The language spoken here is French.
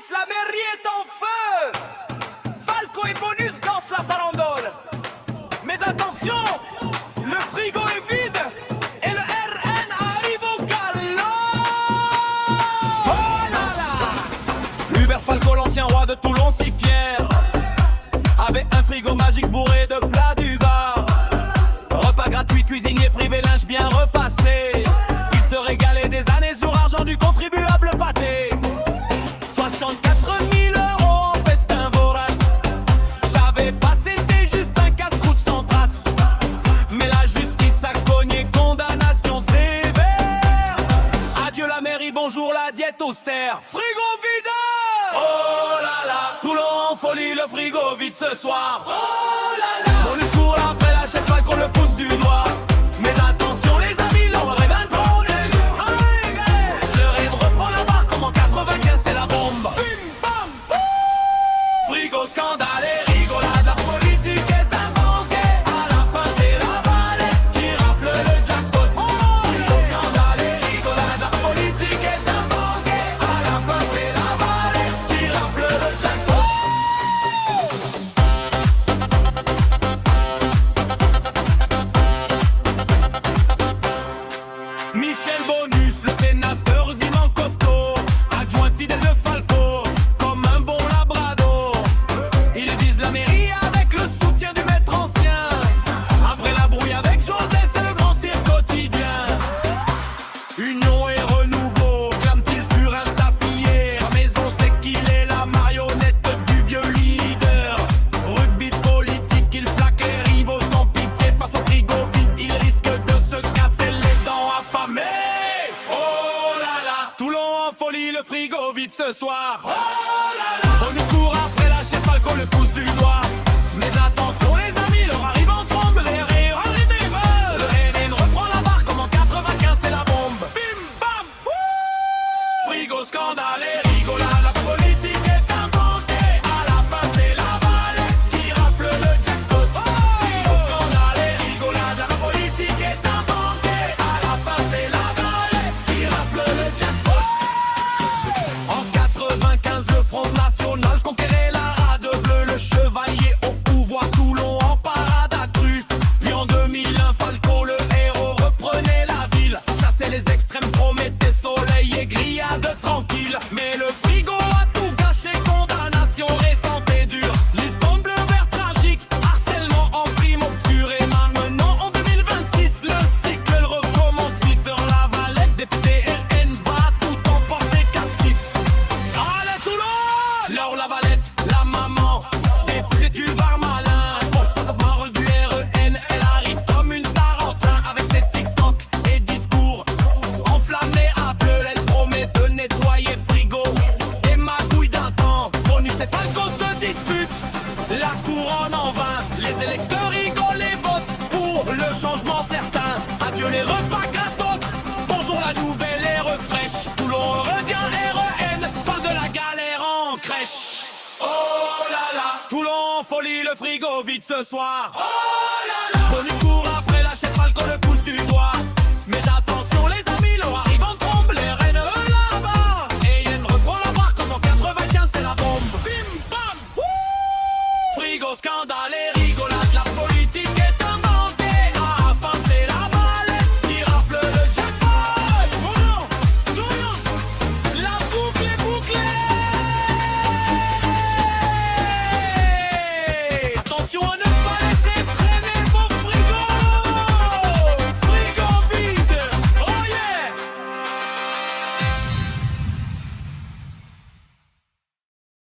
police, la mairie est en feu. Falco et Bonus dansent la farandole. Mais attention, le frigo est vide et le RN arrive au galop. Oh là là. Hubert Falco, l'ancien roi de Toulon, si fier, avait un frigo magique bourré de plats du Var. Repas gratuit, cuisinier privé, linge bien repassé. Il se régalait des années sur argent du contribuable pâté. 64 000 € en festin vorace. J'avais pas, c'était juste un casse-croûte sans trace. Mais la justice a cogné, condamnation sévère. Adieu la mairie, bonjour la diète austère. Frigo vide. Oh là là, Toulon en folie, le frigo vide ce soir. Oh là là, on lui court après la chaise, Falco le pouce du doigt. Mais attention les amis, l'on rêve un trône. Le rêve reprend la barre comme en 95, c'est la bombe. Bim bam boum. Frigo, scandale et rigolade, la politique est un banquet. À la fin c'est la valette qui rafle le jackpot. Frigo, scandale et rigolade, la politique est un banquet. À la fin c'est la valette qui rafle le jackpot. Michel Bonus, le sénateur diment costaud, adjoint fidèle de Falco, comme un bon labrador. Il vise la mairie avec le soutien du maître ancien. Après la brouille avec José, c'est le grand cirque quotidien. Union et renouveau, clame-t-il sur Insta fier. Mais on sait qu'il est la marionnette du vieux leader. Rugby politique, il plaque les rivaux sans pitié. Face au frigo vide, il risque de se casser les dents affamées. Oh là là, Toulon en folie, le frigo vide ce soir. Oh là là, on discours après la chaise, Falco le pouce du doigt. Mais attention les amis, leur arrive en trombe, les rires arrivent. Le RN reprend la barre comme en 95, c'est la bombe. Bim bam boum. Frigo, scandale et rigolade, la politique est un banquet. À la fin c'est la valette qui rafle le jackpot. Frigo, scandale et rigolade, la politique est un banquet. À la fin c'est la valette qui rafle le jackpot. En 95, le Front National conquérait la rade bleue. Le chevalier au pouvoir, Toulon en parade accrue. Puis en 2001, Falco, le héros, reprenait la ville. Chassait les extrêmes, promettait soleil et grillade tranquille. Mais le frigo a tout gâché, condamnation récente et dure. Lisson bleu vert tragique, harcèlement en prime obscure. Et maintenant en 2026, le cycle recommence. Sur la valette, député RN va tout emporter captif. Allez Toulon, Laure la valette, la maman, député du Var malin. Porte-parole du RN, elle arrive comme une tarentin. Avec ses TikTok et discours enflammés à bleu, elle promet de nettoyer frigo et magouille d'un temps. Bonus et Falco se disputent, la couronne en vain. Les électeurs rigolent et votent pour le changement certain. Adieu les repas gratos, bonjour la nouvelle ère fraîche. Toulon redient RN, fin de la galère en crèche. Oh là là, Toulon en folie, le frigo vide ce soir. Oh